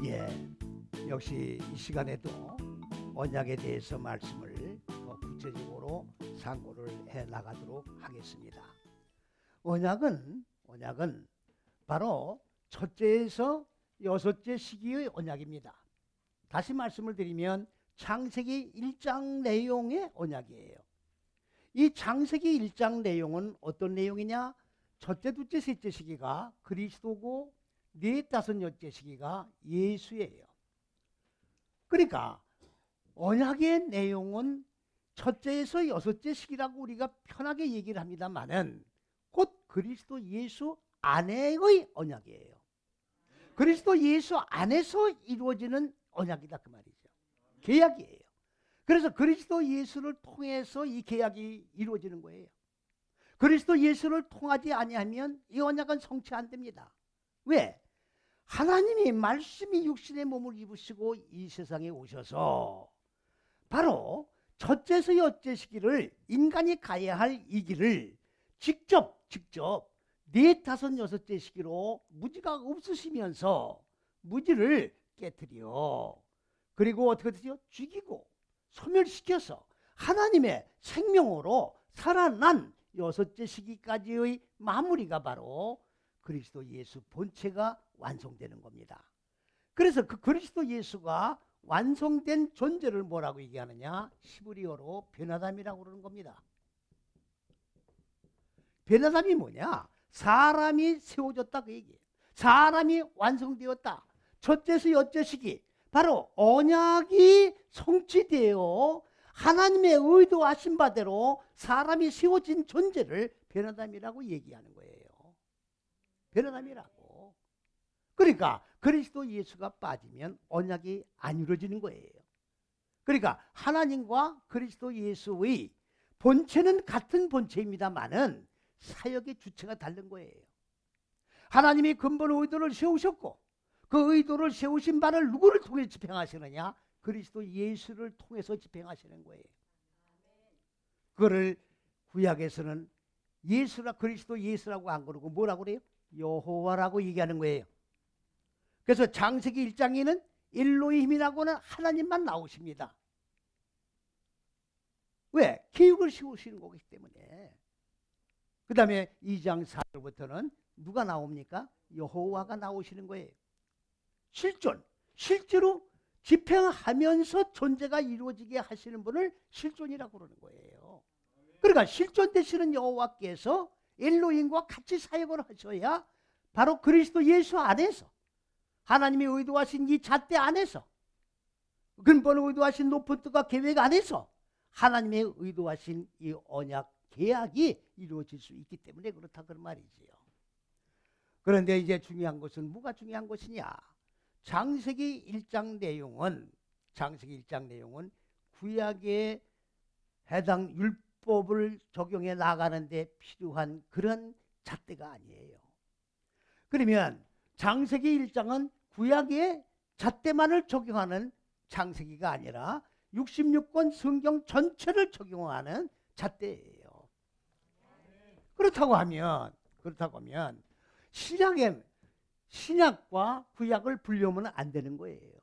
예, 역시 이 시간에도 언약에 대해서 말씀을 더 구체적으로 상고를 해 나가도록 하겠습니다. 언약은 바로 첫째에서 여섯째 시기의 언약입니다. 다시 말씀을 드리면 창세기 1장 내용의 언약이에요. 이 창세기 1장 내용은 어떤 내용이냐? 첫째, 둘째, 셋째 시기가 그리스도고 넷, 다섯, 여섯째 시기가 예수예요. 그러니까 언약의 내용은 첫째에서 여섯째 시기라고 우리가 편하게 얘기를 합니다만은 곧 그리스도 예수 안에의 언약이에요. 그리스도 예수 안에서 이루어지는 언약이다 그 말이죠. 계약이에요. 그래서 그리스도 예수를 통해서 이 계약이 이루어지는 거예요. 그리스도 예수를 통하지 아니하면 이 언약은 성취 안 됩니다. 왜? 하나님이 말씀이 육신의 몸을 입으시고 이 세상에 오셔서 바로 첫째에서 여섯째 시기를 인간이 가야 할 이 길을 직접 넷, 다섯, 여섯째 시기로 무지가 없으시면서 무지를 깨뜨려 그리고 어떻게 되죠? 죽이고 소멸시켜서 하나님의 생명으로 살아난 여섯째 시기까지의 마무리가 바로 그리스도 예수 본체가 완성되는 겁니다. 그래서 그 그리스도 예수가 완성된 존재를 뭐라고 얘기하느냐? 히브리어로 베나담이라고 그러는 겁니다. 베나담이 뭐냐? 사람이 세워졌다 그 얘기예요. 사람이 완성되었다. 첫째에서 여섯째 시기 바로 언약이 성취되어 하나님의 의도하신 바대로 사람이 세워진 존재를 베나담이라고 얘기하는 거예요. 베나담이라고. 그러니까 그리스도 예수가 빠지면 언약이 안 이루어지는 거예요. 그러니까 하나님과 그리스도 예수의 본체는 같은 본체입니다만은 사역의 주체가 다른 거예요. 하나님이 근본 의도를 세우셨고 그 의도를 세우신 바를 누구를 통해 집행하시느냐? 그리스도 예수를 통해서 집행하시는 거예요. 그거를 구약에서는 예수라 그리스도 예수라고 안 그러고 뭐라고 그래요? 여호와라고 얘기하는 거예요. 그래서 창세기 1장에는 엘로힘이라고는 하나님만 나오십니다. 왜? 계획을 세우시는 거기 때문에. 그 다음에 2장 4절부터는 누가 나옵니까? 여호와가 나오시는 거예요. 실제로 집행하면서 존재가 이루어지게 하시는 분을 실존이라고 그러는 거예요. 그러니까 실존 되시는 여호와께서 엘로힘과 같이 사역을 하셔야 바로 그리스도 예수 안에서 하나님이 의도하신 이 잣대 안에서 근본 의도하신 높은 뜻과 계획 안에서 하나님의 의도하신 이 언약 계약이 이루어질 수 있기 때문에 그렇다 그런 말이지요. 그런데 이제 중요한 것은 뭐가 중요한 것이냐? 창세기 1장 내용은 구약에 해당 율법을 적용해 나가는 데 필요한 그런 잣대가 아니에요. 그러면 창세기 1장은 구약의 잣대만을 적용하는 창세기가 아니라 66권 성경 전체를 적용하는 잣대예요. 그렇다고 하면 신약과 구약을 분리하면 안 되는 거예요.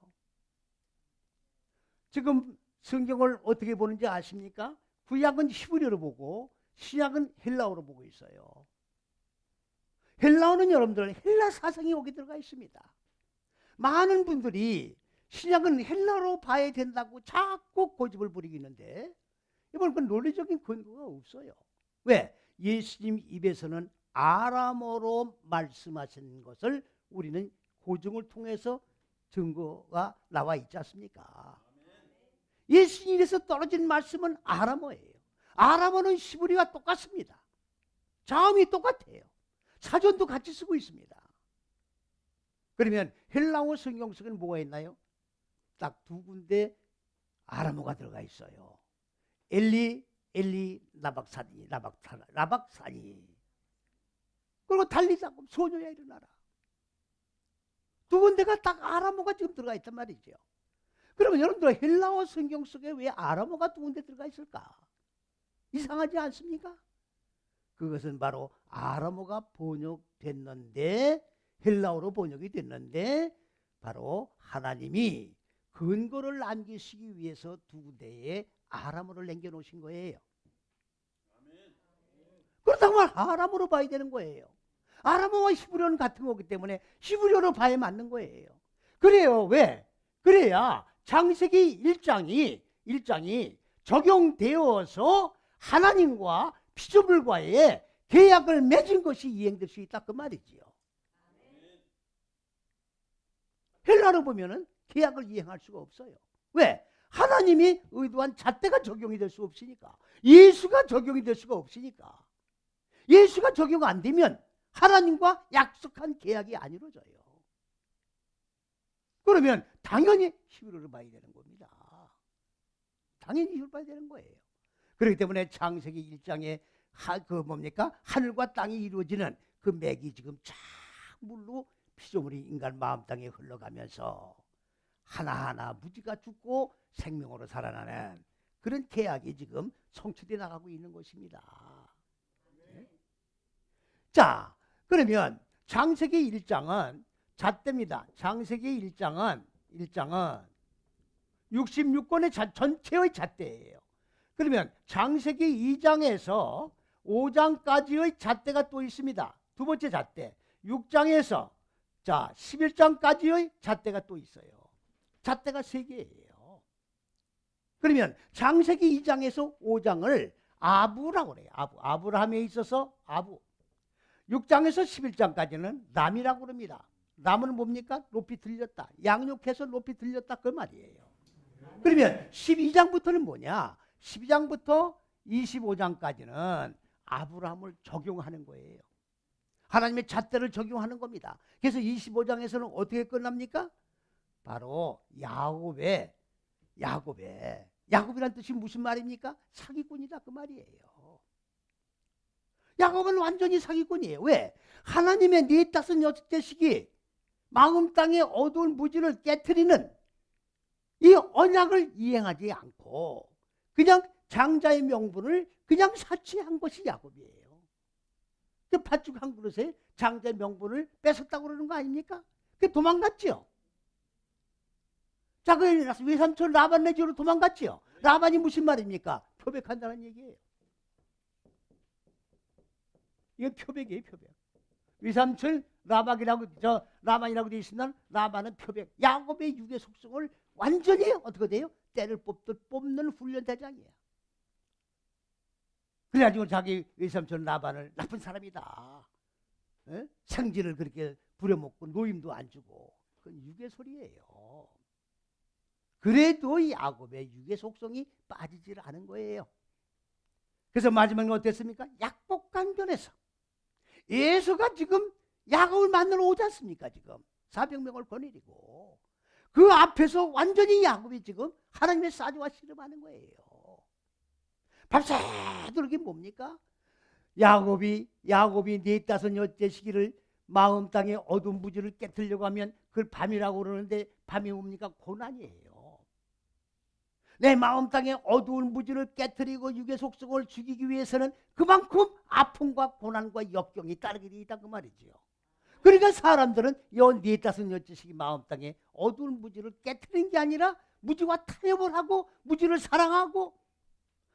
지금 성경을 어떻게 보는지 아십니까? 구약은 히브리어로 보고 신약은 헬라어로 보고 있어요. 헬라어는 여러분들 헬라 사상이 여기 들어가 있습니다. 많은 분들이 신약은 헬라어로 봐야 된다고 자꾸 고집을 부리고 있는데 이번 그 논리적인 근거가 없어요. 왜? 예수님 입에서는 아람어로 말씀하신 것을 우리는 고증을 통해서 증거가 나와 있지 않습니까? 예수님에서 떨어진 말씀은 아람어예요. 아람어는 히브리와 똑같습니다. 자음이 똑같아요. 사전도 같이 쓰고 있습니다. 그러면 헬라어 성경 속에는 뭐가 있나요? 딱 두 군데 아람어가 들어가 있어요. 엘리 라박사니. 그리고 달리자고 소녀야 일어나라. 두 군데가 딱 아람어가 지금 들어가 있단 말이죠. 그러면 여러분들 헬라어 성경 속에 왜 아람어가 두 군데 들어가 있을까? 이상하지 않습니까? 그것은 바로 아람어가 번역됐는데 헬라어로 번역이 됐는데 바로 하나님이 근거를 남기시기 위해서 두 군데에 아람어를 남겨놓으신 거예요. 그렇다고 하면 아람어로 봐야 되는 거예요. 아람어와 히브리어는 같은 거기 때문에 히브리어로 봐야 맞는 거예요. 그래요. 왜? 그래야 창세기 1장이 적용되어서 하나님과 피조물과의 계약을 맺은 것이 이행될 수 있다 그 말이지요. 헬라로 보면은 계약을 이행할 수가 없어요. 왜? 하나님이 의도한 잣대가 적용이 될 수 없으니까. 예수가 적용이 될 수가 없으니까. 예수가 적용 안 되면 하나님과 약속한 계약이 안 이루어져요. 그러면 당연히 히브리어를 봐야 되는 겁니다. 당연히 히브리어를 봐야 되는 거예요. 그렇기 때문에 창세기 1장에 하늘과 땅이 이루어지는 그 맥이 지금 쫙 물로 피조물이 인간 마음 땅에 흘러가면서 하나하나 무지가 죽고 생명으로 살아나는 그런 계약이 지금 성취되어 나가고 있는 것입니다. 네? 자, 그러면 창세기 1장은 잣대입니다. 창세기 1장은 66권의 전체의 잣대예요. 그러면 창세기 2장에서 5장까지의 잣대가 또 있습니다. 두 번째 잣대. 6장에서 11장까지의 잣대가 또 있어요. 잣대가 3개예요. 그러면 창세기 2장에서 5장을 아부라고 그래요. 아브라함에 있어서 아부. 6장에서 11장까지는 남이라고 그럽니다. 남은 뭡니까? 높이 들렸다. 양육해서 높이 들렸다 그 말이에요. 그러면 12장부터는 뭐냐? 12장부터 25장까지는 아브라함을 적용하는 거예요. 하나님의 잣대를 적용하는 겁니다. 그래서 25장에서는 어떻게 끝납니까? 바로 야곱이란 뜻이 무슨 말입니까? 사기꾼이다 그 말이에요. 야곱은 완전히 사기꾼이에요. 왜? 하나님의 45,6대씩이 마음 땅의 어두운 무지를 깨트리는 이 언약을 이행하지 않고 그냥 장자의 명분을 그냥 사치한 것이 야곱이에요. 그 팥죽 한 그릇에 장자의 명분을 뺏었다고 그러는 거 아닙니까? 그 도망갔지요. 자, 그 외삼촌 라반네 집으로 도망갔지요. 라반이 무슨 말입니까? 표백한다는 얘기예요. 이건 표백이에요, 표백. 외삼촌 라반이라고 되어 있으면 라반은 표백. 야곱의 육의 속성을 완전히 어떻게 돼요? 때를 뽑는 훈련 대장이에요. 그래가지고 자기 외삼촌 라반을 나쁜 사람이다. 에? 생지를 그렇게 부려먹고 노임도 안 주고. 그건 육의 소리예요. 그래도 야곱의 육의 속성이 빠지질 않은 거예요. 그래서 마지막에 어땠습니까? 약복강변에서 예수가 지금 야곱을 만나러 오지 않습니까? 지금 400명을 거느리고 그 앞에서 완전히 야곱이 지금 하나님의 사주와 씨름하는 거예요. 밤새도록 이게 뭡니까? 야곱이 45 시기를 마음 땅에 어두운 무지를 깨트리려고 하면 그걸 밤이라고 그러는데 밤이 뭡니까? 고난이에요. 내 마음 땅에 어두운 무지를 깨트리고 육의 속성을 죽이기 위해서는 그만큼 아픔과 고난과 역경이 따르게 되어 있다 그 말이지요. 그러니까 사람들은 요 45 시기 마음 땅에 어두운 무지를 깨트리는 게 아니라 무지와 타협을 하고 무지를 사랑하고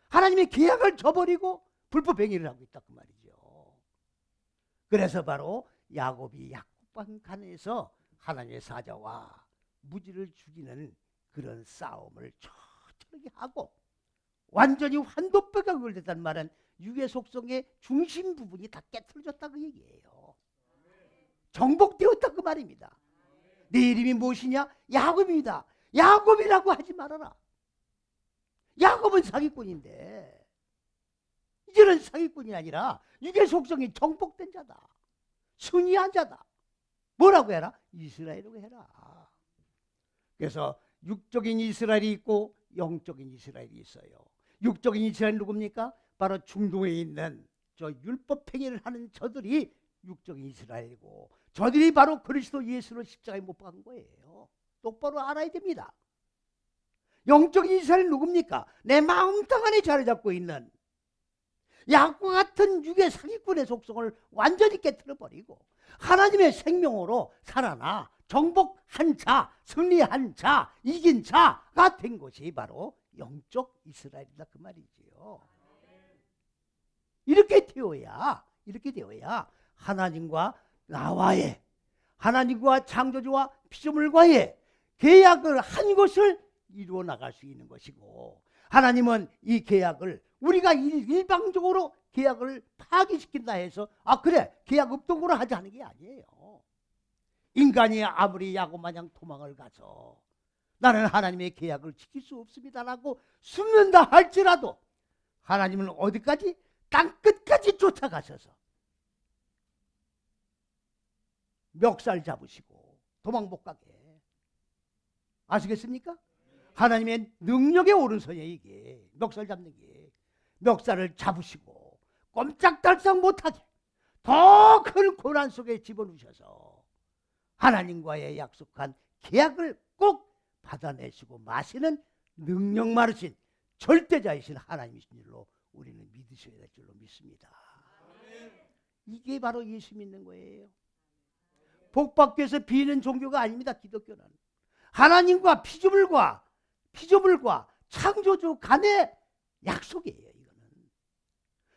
하나님의 계약을 저버리고 불법 행위를 하고 있다 그 말이죠. 그래서 바로 야곱이 약복강간에서 하나님의 사자와 무지를 죽이는 그런 싸움을 처절하게 하고 완전히 환도뼈가 걸렸다는 말은 육의 속성의 중심 부분이 다 깨트려졌다 그 얘기예요. 정복되었다 그 말입니다. 내 이름이 무엇이냐? 야곱입니다. 야곱이라고 하지 말아라. 야곱은 사기꾼인데 이제는 사기꾼이 아니라 육의 속성이 정복된 자다. 순이한 자다. 뭐라고 해라? 이스라엘이라고 해라. 그래서 육적인 이스라엘이 있고 영적인 이스라엘이 있어요. 육적인 이스라엘은 누굽니까? 바로 중동에 있는 저 율법 행위를 하는 저들이 육적인 이스라엘이고 저들이 바로 그리스도 예수를 십자가에 못 박은 거예요. 똑바로 알아야 됩니다. 영적인 이스라엘은 누굽니까? 내 마음 땅 안에 자리 잡고 있는 야곱과 같은 육의 사기꾼의 속성을 완전히 깨트려버리고 하나님의 생명으로 살아나 정복한 자, 승리한 자, 이긴 자가 된 것이 바로 영적 이스라엘이다 그 말이지요. 이렇게 되어야 하나님과 나와의, 하나님과 창조주와 피조물과의 계약을 한 것을 이루어 나갈 수 있는 것이고, 하나님은 이 계약을 우리가 일방적으로 계약을 파기시킨다 해서 그래 계약 없던 거로 하지 않은 게 아니에요. 인간이 아무리 야고마냥 도망을 가서 나는 하나님의 계약을 지킬 수 없습니다라고 숨는다 할지라도 하나님은 어디까지? 땅끝까지 쫓아가셔서 멱살 잡으시고 도망 못 가게. 아시겠습니까? 하나님의 능력의 오른손에 이게 멱살 잡는 게, 멱살을 잡으시고 꼼짝달싹 못하게 더 큰 고난 속에 집어넣으셔서 하나님과의 약속한 계약을 꼭 받아내시고 마시는 능력 많으신 절대자이신 하나님이신 줄로 우리는 믿으셔야 될 줄로 믿습니다. 이게 바로 예수 믿는 거예요. 복 받기 위해서 비는 종교가 아닙니다. 기독교는 하나님과 피조물과 창조주 간의 약속이에요. 이거는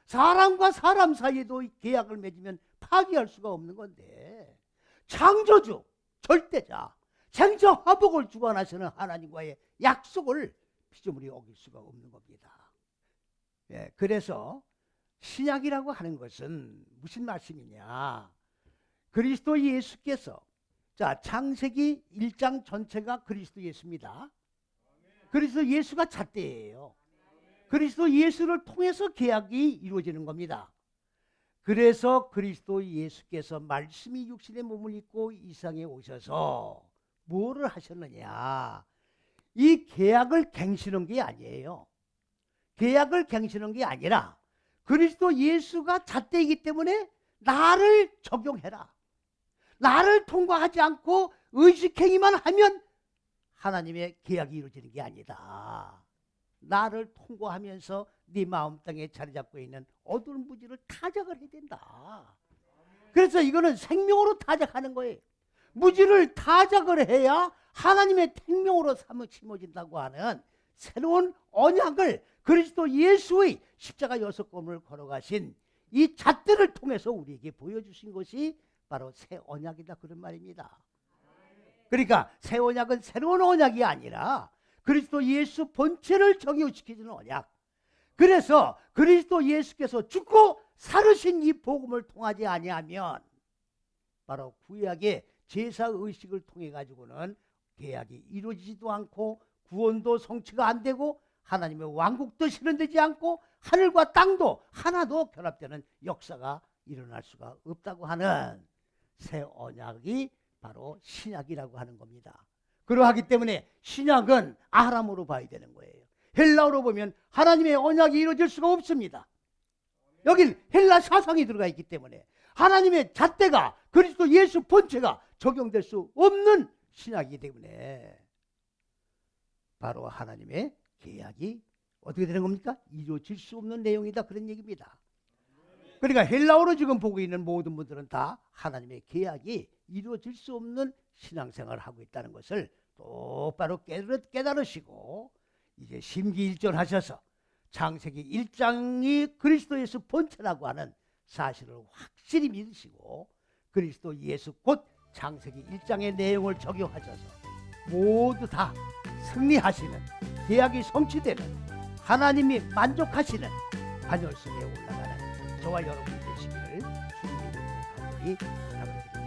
사람과 사람 사이에도 계약을 맺으면 파기할 수가 없는 건데, 창조주, 절대자, 생사화복을 주관하시는 하나님과의 약속을 피조물이 어길 수가 없는 겁니다. 그래서 신약이라고 하는 것은 무슨 말씀이냐? 그리스도 예수께서, 자, 창세기 1장 전체가 그리스도 예수입니다. 그리스도 예수가 잣대예요. 그리스도 예수를 통해서 계약이 이루어지는 겁니다. 그래서 그리스도 예수께서 말씀이 육신의 몸을 입고 이 세상에 오셔서 뭐를 하셨느냐? 이 계약을 갱신한 게 아니에요. 계약을 갱신한 게 아니라 그리스도 예수가 잣대이기 때문에 나를 적용해라. 나를 통과하지 않고 의식행위만 하면 하나님의 계약이 이루어지는 게 아니다. 나를 통과하면서 네 마음 땅에 자리 잡고 있는 어두운 무지를 타작을 해야 된다. 그래서 이거는 생명으로 타작하는 거예요. 무지를 타작을 해야 하나님의 생명으로 심어진다고 하는 새로운 언약을 그리스도 예수의 십자가 6검을 걸어가신 이 잣대를 통해서 우리에게 보여주신 것이 바로 새 언약이다 그런 말입니다. 그러니까 새 언약은 새로운 언약이 아니라 그리스도 예수 본체를 정의시키는 언약. 그래서 그리스도 예수께서 죽고 살으신 이 복음을 통하지 아니하면 바로 구약의 제사의식을 통해 가지고는 계약이 이루어지지도 않고 구원도 성취가 안 되고 하나님의 왕국도 실현되지 않고 하늘과 땅도 하나도 결합되는 역사가 일어날 수가 없다고 하는 새 언약이 바로 신약이라고 하는 겁니다. 그러하기 때문에 신약은 아람으로 봐야 되는 거예요. 헬라어로 보면 하나님의 언약이 이루어질 수가 없습니다. 여긴 헬라 사상이 들어가 있기 때문에 하나님의 잣대가 그리스도 예수 본체가 적용될 수 없는 신약이기 때문에 바로 하나님의 계약이 어떻게 되는 겁니까? 이루어질 수 없는 내용이다 그런 얘기입니다. 그러니까 헬라어로 지금 보고 있는 모든 분들은 다 하나님의 계약이 이루어질 수 없는 신앙생활을 하고 있다는 것을 똑바로 깨달으시고 이제 심기일전하셔서 창세기 1장이 그리스도 예수 본체라고 하는 사실을 확실히 믿으시고 그리스도 예수 곧 창세기 1장의 내용을 적용하셔서 모두 다 승리하시는, 계약이 성취되는, 하나님이 만족하시는 반열성에 올라가는 저와 여러분이 되시기를 주님의 이름으로 간절히 바랍니다.